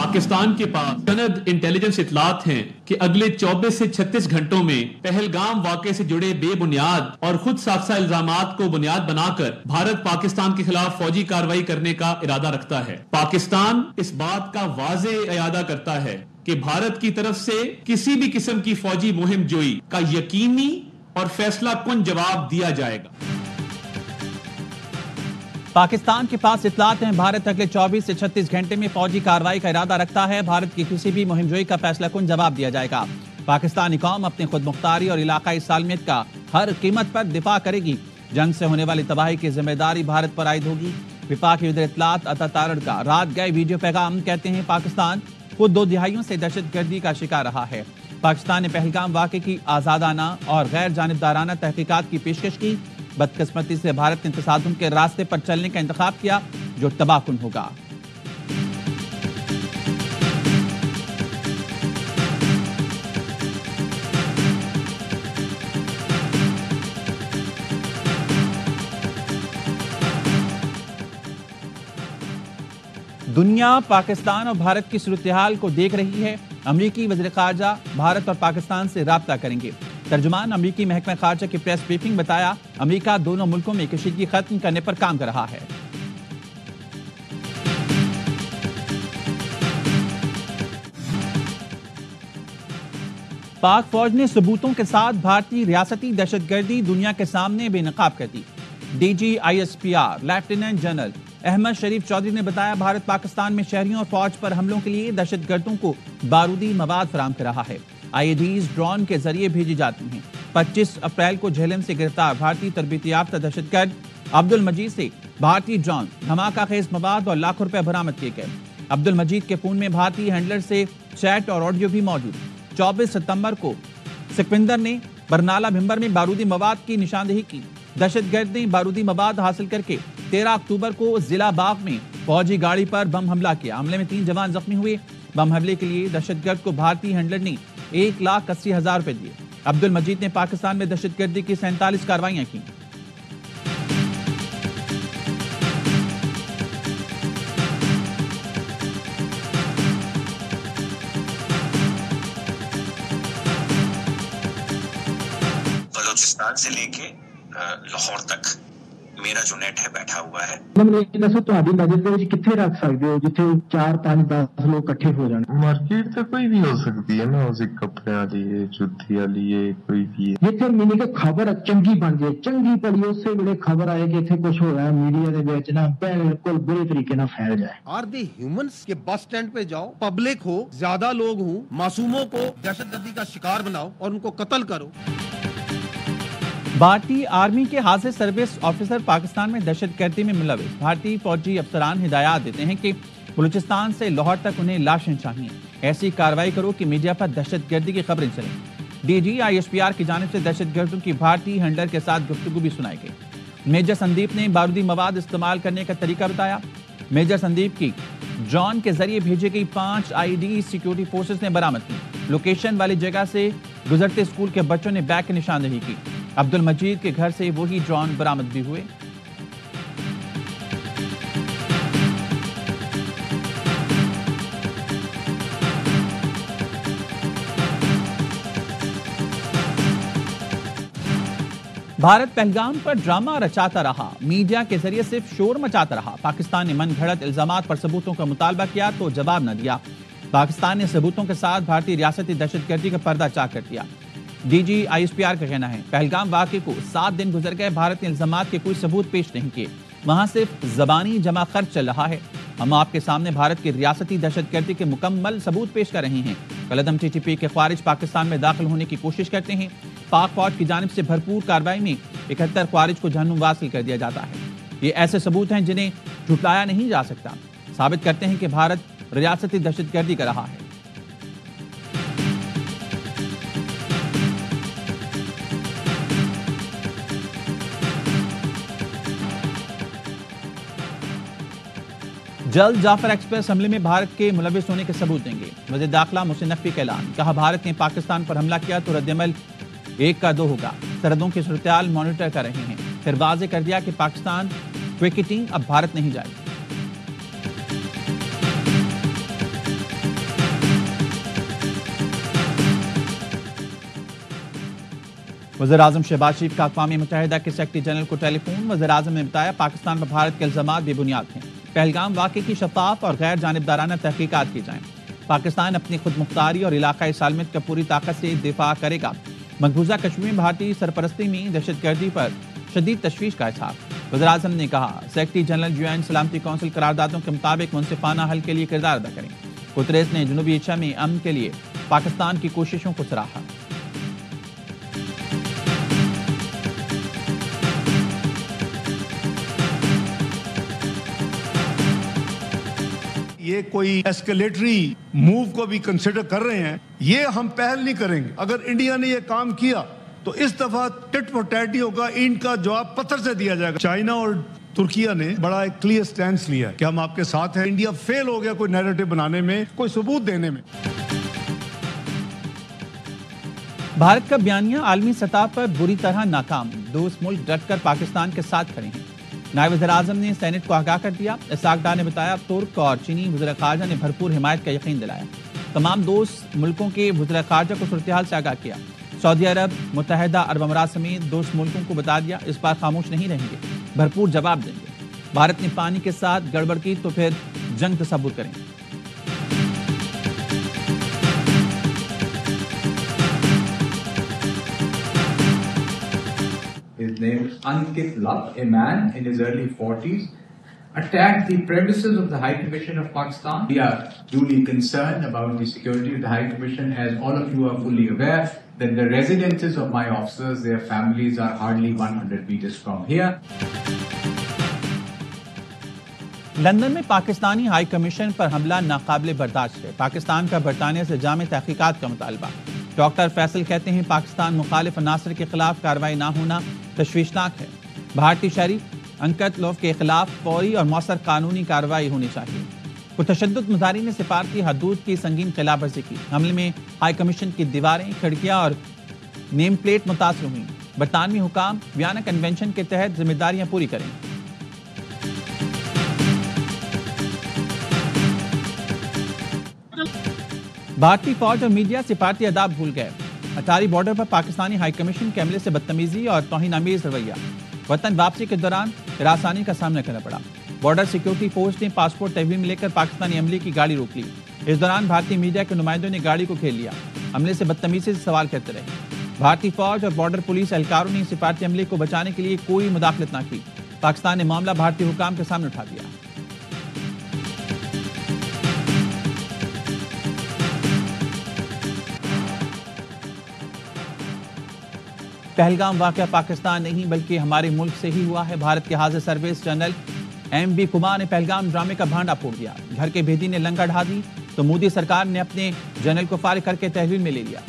پاکستان کے پاس سند انٹیلیجنس اطلاعات ہیں کہ اگلے 24 سے 36 گھنٹوں میں پہلگام واقعے سے جڑے بے بنیاد اور خود ساختہ الزامات کو بنیاد بنا کر بھارت پاکستان کے خلاف فوجی کارروائی کرنے کا ارادہ رکھتا ہے۔ پاکستان اس بات کا واضح اعادہ کرتا ہے کہ بھارت کی طرف سے کسی بھی قسم کی فوجی مہم جوئی کا یقینی اور فیصلہ کن جواب دیا جائے گا۔ پاکستان کے پاس اطلاعات ہیں بھارت اگلے 24 سے 36 گھنٹے میں فوجی کارروائی کا ارادہ رکھتا ہے۔ بھارت کی کسی بھی مہم جوئی کا فیصلہ کن جواب دیا جائے گا۔ پاکستانی قوم اپنی خود مختاری اور علاقائی سالمیت کا ہر قیمت پر دفاع کرے گی۔ جنگ سے ہونے والی تباہی کی ذمہ داری بھارت پر عائد ہوگی۔ وفاقی وزیر اطلاعات عطا تارڑ کا رات گئے ویڈیو پیغام کہتے ہیں پاکستان خود 2 دہائیوں سے دہشت گردی کا شکار رہا ہے۔ پاکستان نے پہلگام واقعے کی آزادانہ اور غیر جانبدارانہ تحقیقات کی پیشکش کی۔ بدقسمتی سے بھارت نے تصادم کے راستے پر چلنے کا انتخاب کیا جو تباہ کن ہوگا۔ دنیا پاکستان اور بھارت کی صورتحال کو دیکھ رہی ہے۔ امریکی وزیر خارجہ بھارت اور پاکستان سے رابطہ کریں گے۔ ترجمان امریکی محکمہ خارجہ کی پریس بریفنگ بتایا امریکہ دونوں ملکوں میں کشیدگی ختم کرنے پر کام کر رہا ہے۔ پاک فوج نے ثبوتوں کے ساتھ بھارتی ریاستی دہشت گردی دنیا کے سامنے بے نقاب کر دی۔ D G I S P R lieutenant general Ahmed Sharif Chaudhry نے بتایا بھارت پاکستان میں شہریوں اور فوج پر حملوں کے لیے دہشت گردوں کو بارودی مواد فراہم کر رہا ہے۔ آئی ای ڈیز ڈرون کے ذریعے بھیجی جاتی ہیں۔ 25 اپریل کو جہلم سے گرفتار بھارتی تربیت یافتہ دہشت گرد عبد المجید سے بھارتی ڈرون دھماکہ خیز مواد اور لاکھوں روپے برآمد کیے گئے۔ عبد المجید کے فون میں بھارتی ہینڈلر سے چیٹ اور آڈیو بھی موجود۔ 24 ستمبر کو سکھوندر نے برنالہ بھمبر میں بارودی مواد کی نشاندہی کی۔ دہشت گرد نے بارودی مواد حاصل کر کے 13 اکتوبر کو ضلع باغ میں فوجی گاڑی پر بم حملہ کیا۔ حملے میں 3 جوان زخمی ہوئے۔ بم حملے کے لیے دہشت گرد کو بھارتی ہینڈلر نے 1,80,000 روپے دیے۔ عبد المجید نے پاکستان میں دہشت گردی کی 47 کارروائیاں کی۔ بلوچستان سے لے کے لاہور تک میرا جو نیٹ ہے بیٹھا ہوا ہے۔ دسو تہاڈی بجٹ دے وچ کتھے رکھ سکدے ہو جتھے 4 5 10 لوگ اکٹھے ہو جان؟ مارکیٹ تے کوئی بھی ہو سکتی ہے نا، اسی کپڑے والی ہے، جوتی والی ہے، کوئی بھی ہے۔ جتھے مینی کہ خبر چنگی بن جائے، چنگی پڑھی اسی ویلے خبر آئے کہ اتنے کچھ ہو رہا ہے میڈیا دے وچ نا بالکل بری طریقے نال پھیل جائے۔ آر دی ہیومنس کے بس اسٹینڈ پہ جاؤ، پبلک ہو، زیادہ لوگ ہوں، معصوموں کو دہشت گردی کا شکار بناؤ اور ان کو قتل کرو۔ بھارتی آرمی کے حاضر سروس آفیسر پاکستان میں دہشت گردی میں ملوث۔ بھارتی فوجی افسران ہدایات دیتے ہیں کہ بلوچستان سے لاہور تک انہیں لاشیں چاہیے۔ ایسی کارروائی کرو کہ میڈیا پر دہشت گردی کی خبریں چلیں۔ D G I S P R کی جانب سے دہشت گردوں کی بھارتی ہینڈلر کے ساتھ گفتگو بھی سنائی گئی۔ میجر سندیپ نے بارودی مواد استعمال کرنے کا طریقہ بتایا۔ میجر سندیپ کی ڈرون کے ذریعے بھیجی گئی 5 آئی ڈی سیکیورٹی فورسز نے برآمد کی۔ لوکیشن والی جگہ سے گزرتے اسکول کے بچوں نے بیگ کی نشاندہی کی۔ عبد المجید کے گھر سے وہی ڈرون برآمد بھی ہوئے۔ بھارت پہلگام پر ڈرامہ رچاتا رہا، میڈیا کے ذریعے صرف شور مچاتا رہا۔ پاکستان نے من گھڑت الزامات پر ثبوتوں کا مطالبہ کیا تو جواب نہ دیا۔ پاکستان نے ثبوتوں کے ساتھ بھارتی ریاستی دہشت گردی کا پردہ چاک کر دیا۔ D G I S P R کا کہنا ہے پہلگام واقعے کو 7 دن گزر گئے، بھارت نے الزامات کے کوئی ثبوت پیش نہیں کیے، وہاں صرف زبانی جمع خرچ چل رہا ہے۔ ہم آپ کے سامنے بھارت کی ریاستی دہشت گردی کے مکمل ثبوت پیش کر رہے ہیں۔ کالعدم ٹی ٹی پی کے خوارج پاکستان میں داخل ہونے کی کوشش کرتے ہیں۔ پاک فوج کی جانب سے بھرپور کارروائی میں 71 خوارج کو جہنم واصل کر دیا جاتا ہے۔ یہ ایسے ثبوت ہیں جنہیں جھٹلایا نہیں جا سکتا، ثابت کرتے ہیں کہ بھارت ریاستی دہشت گردی کر رہا ہے۔ جلد جعفر ایکسپریس حملے میں بھارت کے ملوث ہونے کے ثبوت دیں گے۔ وزیر داخلہ محسن نقوی کا اعلان، کہا بھارت نے پاکستان پر حملہ کیا تو رد عمل 1 کا 2 ہوگا۔ سرحدوں کی صورتحال مانیٹر کر رہے ہیں، پھر واضح کر دیا کہ پاکستان کرکٹنگ اب بھارت نہیں جائے گی۔ वज़ीर-ए-आज़म शहबाज शरीफ का अक़वाम मुत्तहिदा के सेक्रेटरी जनरल को टेलीफोन। वज़ीर-ए-आज़म ने बताया पाकिस्तान पर भारत के इल्ज़ामात बेबुनियाद हैं। पहलगाम वाक़े की शफ़ाफ़ और गैर जानिबदाराना तहक़ीक़ात की जाएँ। पाकिस्तान अपनी खुद मुख्तारी और इलाक़ाई सालमियत का पूरी ताकत से दिफा करेगा। मकबूजा कश्मीर में भारतीय सरपरस्ती में दहशतगर्दी पर शदीद तशवीश का इज़हार। वज़ीर-ए-आज़म ने कहा सेक्रेटरी जनरल UN सलामती कौंसिल करारदादों के मुताबिक मुनसिफाना हल के लिए किरदार अदा करें। गुतरेस ने जनूबी एशिया में अमन के लिए पाकिस्तान की कोशिशों को सराहा। ये कोई एस्केलेटरी मूव को भी कंसिडर कर रहे हैं, ये हम पहल नहीं करेंगे। अगर इंडिया ने ये काम किया तो इस दफा टिट फॉर टैट होगा, इनका जवाब पत्थर से दिया जाएगा। चाइना और तुर्किया ने बड़ा एक क्लियर स्टैंड लिया कि हम आपके साथ हैं। इंडिया फेल हो गया कोई नैरेटिव बनाने में, कोई सबूत देने में। भारत का बयानिया आलमी सतह पर बुरी तरह नाकाम। दोस्त मुल्क डटकर पाकिस्तान के साथ खड़े हैं। नायब वज़ीर-ए-आज़म ने सेनेट को आगाह कर दिया। इसाक डार ने बताया तुर्क और चीनी वज़ीर ख़ारजा ने भरपूर हिमायत का यकीन दिलाया। तमाम दोस्त मुल्कों के वज़ीर ख़ारजा को सूरत-ए-हाल से आगाह किया। सऊदी अरब, मुत्तहिदा अरब अमारात समेत दोस्त मुल्कों को बता दिया इस बार खामोश नहीं रहेंगे, भरपूर जवाब देंगे। भारत ने पानी के साथ गड़बड़ की तो फिर जंग तसव्वुर करें। His name is Ankit Lat, a man in his early 40s, attacked the premises of the High Commission of Pakistan. We are duly concerned about the security of the High Commission, as all of you are fully aware that the residences of my officers, their families are hardly 100 meters from here. London में Pakistani high commission पर हमला नाकाबिले बर्दाश्त है। पाकिस्तान का बरतानिया से जामे तहकीकात का मुतालबा। डॉक्टर फैसल कहते हैं पाकिस्तान मुखालिफ अनासर के खिलाफ कार्रवाई ना होना तशवीशनाक है। भारतीय शहरी अंकित लोफ के खिलाफ फौरी और मौसर कानूनी कार्रवाई होनी चाहिए। पुरतशद्दुद मुजाहिरीन ने सिफारती हदूद की संगीन खिलाफवर्जी की। हमले में हाई कमीशन की दीवारें, खिड़कियां और नेम प्लेट मुतासर हुई। बरतानवी हुकाम वियना कन्वेंशन के तहत जिम्मेदारियां पूरी करें। भारतीय फौज और मीडिया सिफारती आदाब भूल गए। अटारी बॉर्डर पर पाकिस्तानी हाई कमीशन के अमले से बदतमीजी और तौहीन-आमीज रवैया। वतन वापसी के दौरान हिरासानी का सामना करना पड़ा। बॉर्डर सिक्योरिटी फोर्स ने पासपोर्ट तहवील में लेकर पाकिस्तानी अमले की गाड़ी रोक ली। इस दौरान भारतीय मीडिया के नुमाइंदों ने गाड़ी को घेर लिया। अमले से बदतमीजी से सवाल करते रहे। भारतीय फौज और बॉर्डर पुलिस एहलकारों ने सिफारती अमले को बचाने के लिए कोई मुदाखलत न की। पाकिस्तान ने मामला भारतीय हुकाम के सामने उठा दिया। पहलगाम वाक़या पाकिस्तान नहीं बल्कि हमारे मुल्क से ही हुआ है। भारत के हाजिर सर्विस जनरल MB कुमार ने पहलगाम ड्रामे का भांडा फोड़ दिया। घर के भेदी ने लंका ढा दी तो मोदी सरकार ने अपने जनरल को फारिग करके तहवील में ले लिया।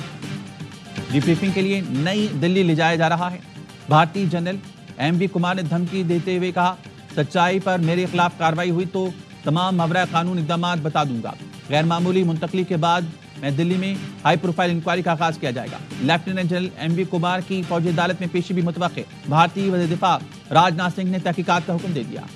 डिब्रीफिंग के लिए नई दिल्ली ले जाया जा रहा है। भारतीय जनरल MB कुमार ने धमकी देते हुए कहा सच्चाई पर मेरे खिलाफ कार्रवाई हुई तो तमाम मावरा कानून इक़दामात बता दूंगा। गैर मामूली मुंतकली के बाद मैं दिल्ली में हाई प्रोफाइल इंक्वायरी का आगाज किया जाएगा। लेफ्टिनेंट जनरल MB कुमार की फौजी अदालत में पेशी भी मुतवक्के। भारतीय वज़ीर दिफा राजनाथ सिंह ने तहकीकात का हुक्म दे दिया।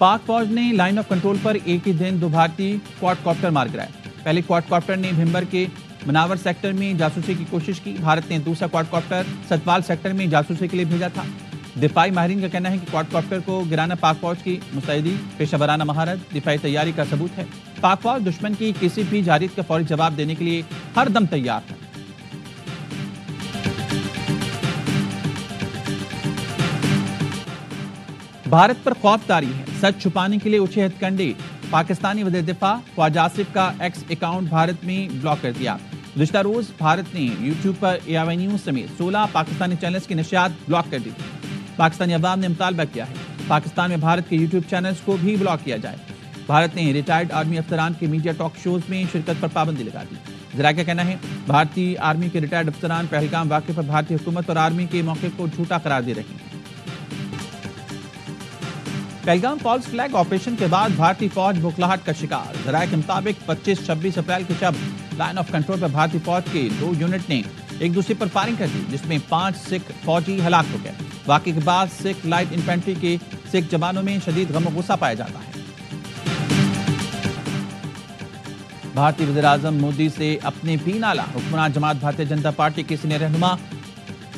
पाक फौज ने लाइन ऑफ कंट्रोल पर एक ही दिन 2 भारतीय क्वाडकॉप्टर मार गिराए। पहले क्वाडकॉप्टर ने भिम्बर के मनावर सेक्टर में जासूसी की कोशिश की। भारत ने दूसरा क्वाडकॉप्टर सतवाल सेक्टर में जासूसी के लिए भेजा था। दिफाई माहिरीन का कहना है कि क्वाडकॉप्टर को गिराना पाक फौज की मुस्तैदी, पेशेवराना महारत, दिफाई तैयारी का सबूत है। पाक फौज दुश्मन की किसी भी जारियत का फौरी जवाब देने के लिए हर दम तैयार है। भारत पर खौफ तारी है। सच छुपाने के लिए उछे हथकंडे। पाकिस्तानी वज़ीर दिफा ख्वाजा आसिफ का एक्स अकाउंट भारत में ब्लॉक कर दिया। गुज़िश्ता रोज भारत ने यूट्यूब पर AIY न्यूज समेत 16 पाकिस्तानी चैनल्स की नशियात ब्लॉक कर दी थी। पाकिस्तानी अवाम ने मुतालबा किया है पाकिस्तान में भारत के यूट्यूब चैनल्स को भी ब्लॉक किया जाए। भारत ने रिटायर्ड आर्मी अफसरान के मीडिया टॉक शोज में शिरकत पर पाबंदी लगा दी। जरा का कहना है भारतीय आर्मी के रिटायर्ड अफसरान पहलगाम वाक़े पर भारतीय हुकूमत और आर्मी के मौके को झूठा करार दे रहे हैं। पहलगाम फॉल्स फ्लैग ऑपरेशन के बाद भारतीय फौज बुखलाहट का शिकार। जराये के मुताबिक 25-26 अप्रैल के शब लाइन ऑफ कंट्रोल पर भारतीय फौज के 2 यूनिट ने एक दूसरे पर फायरिंग कर दी, जिसमें 5 सिख फौजी हलाक हो गए। वाक़े के बाद सिख लाइट इन्फेंट्री के सिख जवानों में शदीद गम और गुस्सा पाया जाता है। भारतीय वज़ीर-ए-आज़म मोदी से अपने भी नाला। हुक्मरान जमात भारतीय जनता पार्टी के सीनियर रहनुमा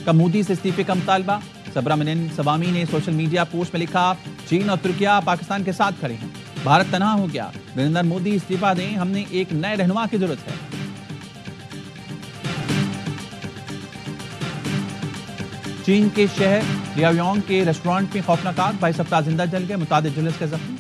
का मोदी से इस्तीफे का मुतालबा। सबरामनिन सवामी ने सोशल मीडिया पोस्ट में लिखा, चीन और तुर्किया पाकिस्तान के साथ खड़े हैं, भारत तनहा हो गया, नरेंद्र मोदी इस्तीफा दें, हमने एक नए रहनुमा की जरूरत है। चीन के शहर लियाओयांग के रेस्टोरेंट में खौफनाक आग, 22 अफराद जिंदा जल गए, मुतादिद जुलूस के जख्मी।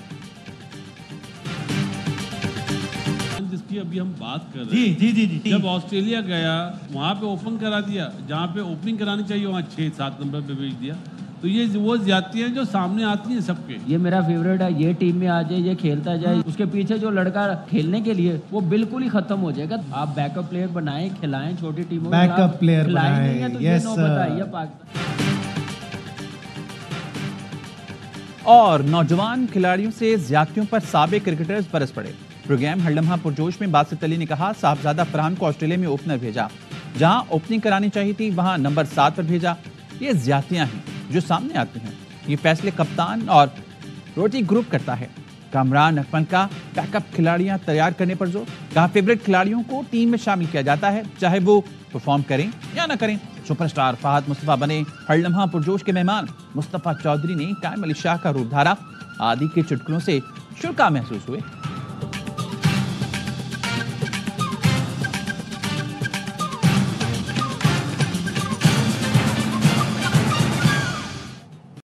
जिसकी अभी हम बात कर रहे हैं, जी। जब ऑस्ट्रेलिया गया वहां पे ओपन करा दिया, जहां पे ओपनिंग करानी चाहिए वहां 6-7 नंबर पे भेज दिया। तो ये वो ज्यादतियां जो सामने आती हैं सबके। ये मेरा फेवरेट है, ये टीम में आ जाए, ये खेलता जाए, उसके पीछे जो लड़का खेलने के लिए वो बिल्कुल ही खत्म हो जाएगा। आप बैकअप प्लेयर बनाएं, खिलाएं छोटी टीमों में, बैकअप प्लेयर बनाएं, तो ये नौबत आई है पाकिस्तान। और नौजवान खिलाड़ियों से ज्यादतियों पर साबिक क्रिकेटर्स बरस पड़े। प्रोग्राम हर लम्हा पुरजोश में बासित अली ने कहा, साहबजादा फरहान को ऑस्ट्रेलिया में ओपनर भेजा, जहां ओपनिंग करानी चाहिए थी वहां नंबर 7 पर भेजा। ये ज्यादतियां हैं जो सामने आती हैं। ये फैसले कप्तान और रोटी ग्रुप करता है। कामरान अकमल का बैकअप खिलाड़ियां तैयार करने पर जोर। कहा, फेवरेट खिलाड़ियों को टीम में शामिल किया जाता है, चाहे वो परफॉर्म करें या ना करें। सुपरस्टार फहद मुस्तफा बने हर लम्हा पुरजोश के मेहमान। मुस्तफा चौधरी ने कायम अली शाह का रूप धारा। आदि के चुटकुलों से शुरा महसूस हुए।